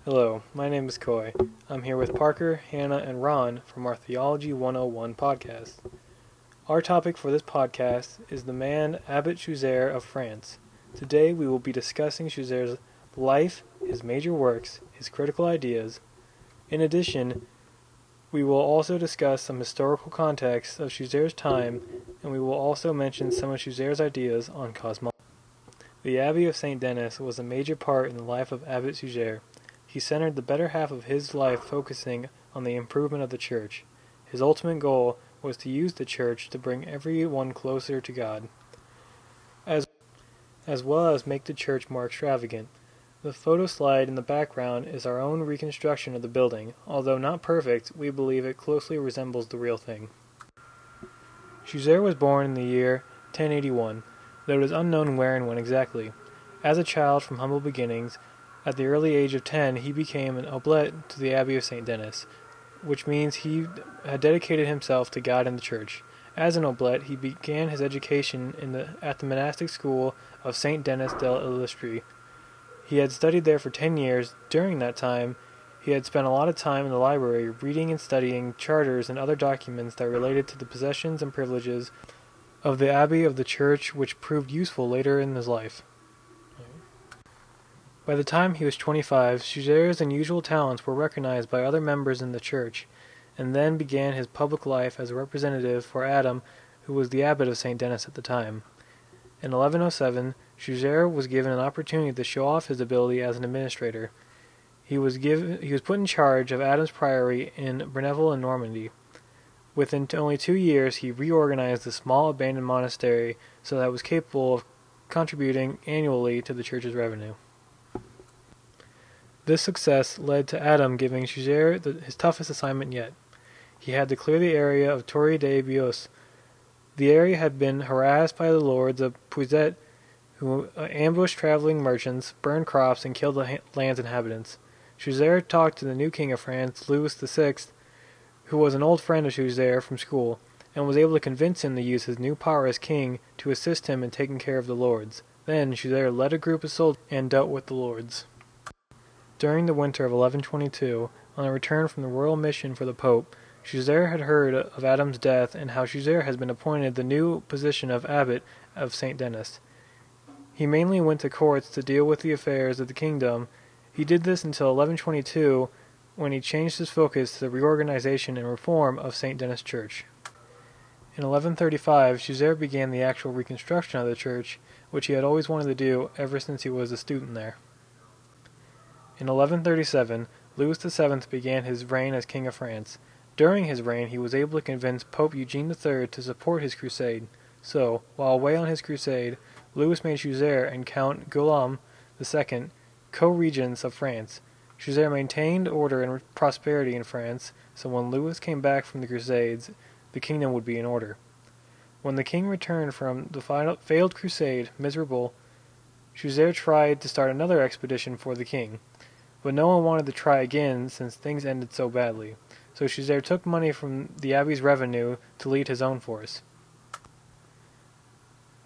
Hello, my name is Coy. I'm here with Parker, Hannah, and Ron from our Theology 101 podcast. Our topic for this podcast is the man Abbot Suger of France. Today we will be discussing Suger's life, his major works, his critical ideas. In addition, we will also discuss some historical context of Suger's time, and we will also mention some of Suger's ideas on cosmology. The Abbey of St. Denis was a major part in the life of Abbot Suger. He centered the better half of his life focusing on the improvement of the church. His ultimate goal was to use the church to bring everyone closer to God, as well as make the church more extravagant. The photo slide in the background is our own reconstruction of the building. Although not perfect, we believe it closely resembles the real thing. Suger was born in the year 1081, though it is unknown where and when exactly. As a child from humble beginnings, at the early age of 10, he became an oblate to the Abbey of St. Denis, which means he had dedicated himself to God and the Church. As an oblate, he began his education at the monastic school of St. Denis del-Illustri. He had studied there for 10 years. During that time, he had spent a lot of time in the library reading and studying charters and other documents that related to the possessions and privileges of the Abbey of the Church, which proved useful later in his life. By the time he was 25, Suger's unusual talents were recognized by other members in the church, and then began his public life as a representative for Adam, who was the abbot of St. Denis at the time. In 1107, Suger was given an opportunity to show off his ability as an administrator. He was put in charge of Adam's priory in Berneville in Normandy. Within only 2 years, he reorganized the small abandoned monastery so that it was capable of contributing annually to the church's revenue. This success led to Adam giving Suger his toughest assignment yet. He had to clear the area of Torre de Bios. The area had been harassed by the lords of Puiset, who ambushed traveling merchants, burned crops, and killed the land's inhabitants. Suger talked to the new king of France, Louis VI, who was an old friend of Suger from school, and was able to convince him to use his new power as king to assist him in taking care of the lords. Then Suger led a group of soldiers and dealt with the lords. During the winter of 1122, on a return from the royal mission for the Pope, Suger had heard of Adam's death and how Suger has been appointed the new position of Abbot of St. Denis. He mainly went to courts to deal with the affairs of the kingdom. He did this until 1122, when he changed his focus to the reorganization and reform of St. Denis Church. In 1135, Suger began the actual reconstruction of the church, which he had always wanted to do ever since he was a student there. In 1137, Louis VII began his reign as King of France. During his reign, he was able to convince Pope Eugene III to support his crusade. So, while away on his crusade, Louis made Suger and Count Guillaume II co-regents of France. Suger maintained order and prosperity in France, so when Louis came back from the Crusades, the kingdom would be in order. When the king returned from the failed crusade, miserable, Suger tried to start another expedition for the king. But no one wanted to try again since things ended so badly, so Suger took money from the abbey's revenue to lead his own force.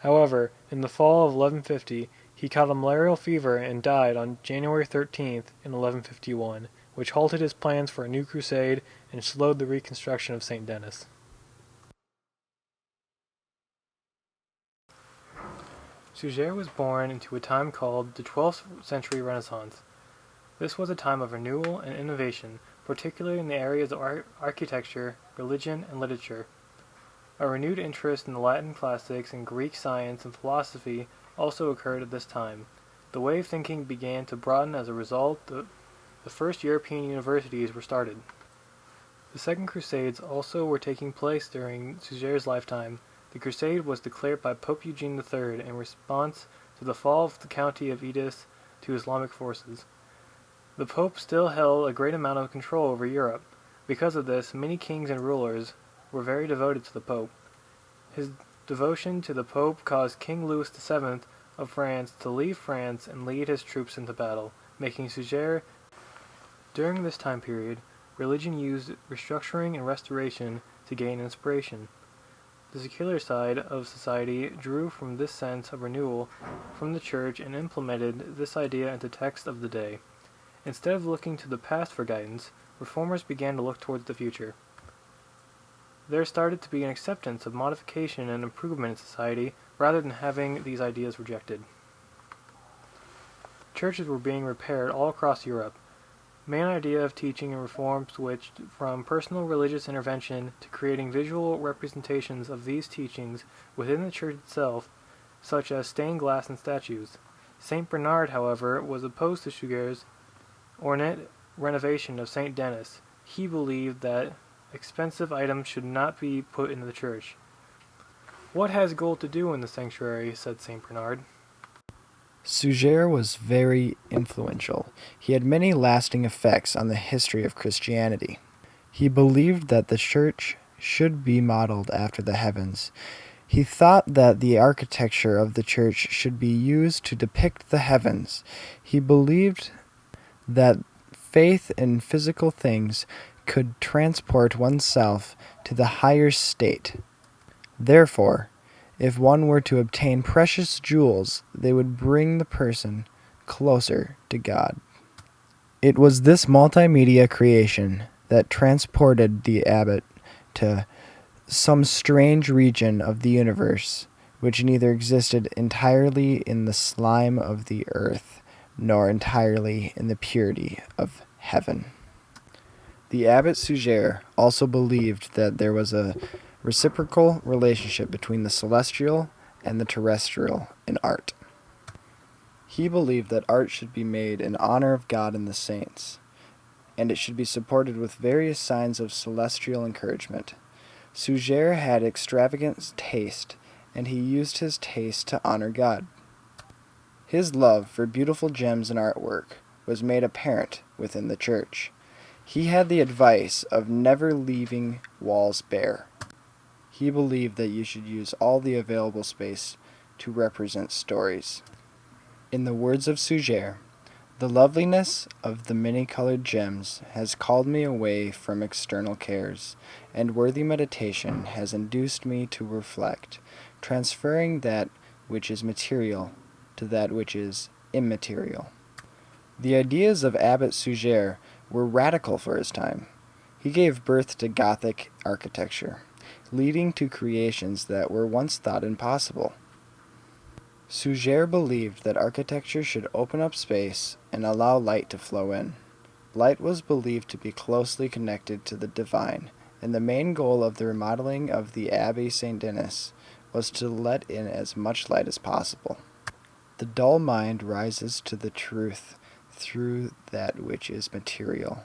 However, in the fall of 1150, he caught a malarial fever and died on January 13th in 1151, which halted his plans for a new crusade and slowed the reconstruction of St. Denis. Suger was born into a time called the 12th century Renaissance. This was a time of renewal and innovation, particularly in the areas of architecture, religion, and literature. A renewed interest in the Latin classics and Greek science and philosophy also occurred at this time. The way of thinking began to broaden as a result. The first European universities were started. The Second Crusades also were taking place during Suger's lifetime. The crusade was declared by Pope Eugene III in response to the fall of the county of Edis to Islamic forces. The Pope still held a great amount of control over Europe. Because of this, many kings and rulers were very devoted to the Pope. His devotion to the Pope caused King Louis VII of France to leave France and lead his troops into battle, making Suger. During this time period, religion used restructuring and restoration to gain inspiration. The secular side of society drew from this sense of renewal from the Church and implemented this idea into text of the day. Instead of looking to the past for guidance, reformers began to look towards the future. There started to be an acceptance of modification and improvement in society rather than having these ideas rejected. Churches were being repaired all across Europe. Main idea of teaching and reform switched from personal religious intervention to creating visual representations of these teachings within the church itself, such as stained glass and statues. Saint Bernard, however, was opposed to Suger's ornate renovation of Saint Denis. He believed that expensive items should not be put into the church. "What has gold to do in the sanctuary?" said Saint Bernard. Suger was very influential. He had many lasting effects on the history of Christianity. He believed that the church should be modeled after the heavens. He thought that the architecture of the church should be used to depict the heavens. He believed that faith in physical things could transport oneself to the higher state. Therefore, if one were to obtain precious jewels, they would bring the person closer to God. It was this multimedia creation that transported the abbot to some strange region of the universe, which neither existed entirely in the slime of the earth, nor entirely in the purity of heaven. The Abbot Suger also believed that there was a reciprocal relationship between the celestial and the terrestrial in art. He believed that art should be made in honor of God and the saints, and it should be supported with various signs of celestial encouragement. Suger had extravagant taste, and he used his taste to honor God. His love for beautiful gems and artwork was made apparent within the church. He had the advice of never leaving walls bare. He believed that you should use all the available space to represent stories. In the words of Suger, "The loveliness of the many-colored gems has called me away from external cares, and worthy meditation has induced me to reflect, transferring that which is material to that which is immaterial." The ideas of Abbot Suger were radical for his time. He gave birth to Gothic architecture, leading to creations that were once thought impossible. Suger believed that architecture should open up space and allow light to flow in. Light was believed to be closely connected to the divine, and the main goal of the remodeling of the Abbey St. Denis was to let in as much light as possible. The dull mind rises to the truth through that which is material,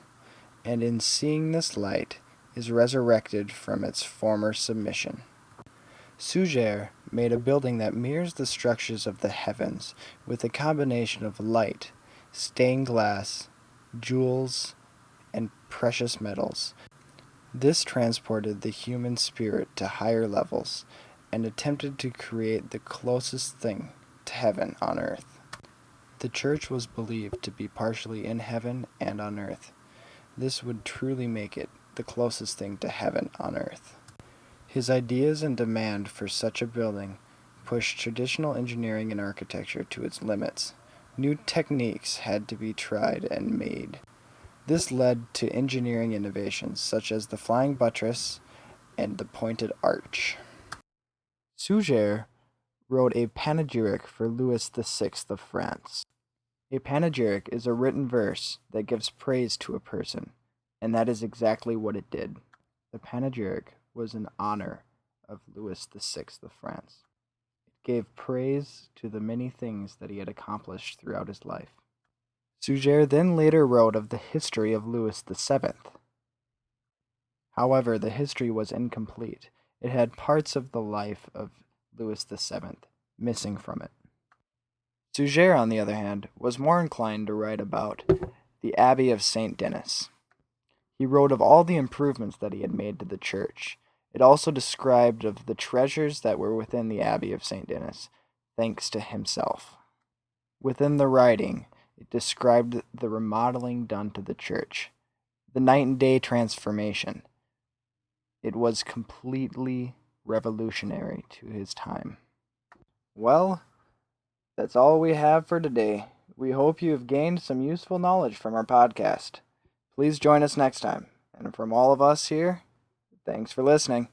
and in seeing this light is resurrected from its former submission. Suger made a building that mirrors the structures of the heavens with a combination of light, stained glass, jewels, and precious metals. This transported the human spirit to higher levels and attempted to create the closest thing to heaven on earth. The church was believed to be partially in heaven and on earth. This would truly make it the closest thing to heaven on earth. His ideas and demand for such a building pushed traditional engineering and architecture to its limits. New techniques had to be tried and made. This led to engineering innovations such as the flying buttress and the pointed arch. Suger wrote a panegyric for Louis VI of France. A panegyric is a written verse that gives praise to a person, and that is exactly what it did. The panegyric was in honor of Louis VI of France. It gave praise to the many things that he had accomplished throughout his life. Suger then later wrote of the history of Louis VII. However, the history was incomplete. It had parts of the life of Louis VII missing from it. Suger, on the other hand, was more inclined to write about the Abbey of St. Denis. He wrote of all the improvements that he had made to the church. It also described of the treasures that were within the Abbey of St. Denis, thanks to himself. Within the writing, it described the remodeling done to the church, the night and day transformation. It was completely revolutionary to his time. Well, that's all we have for today. We hope you have gained some useful knowledge from our podcast. Please join us next time. And from all of us here, thanks for listening.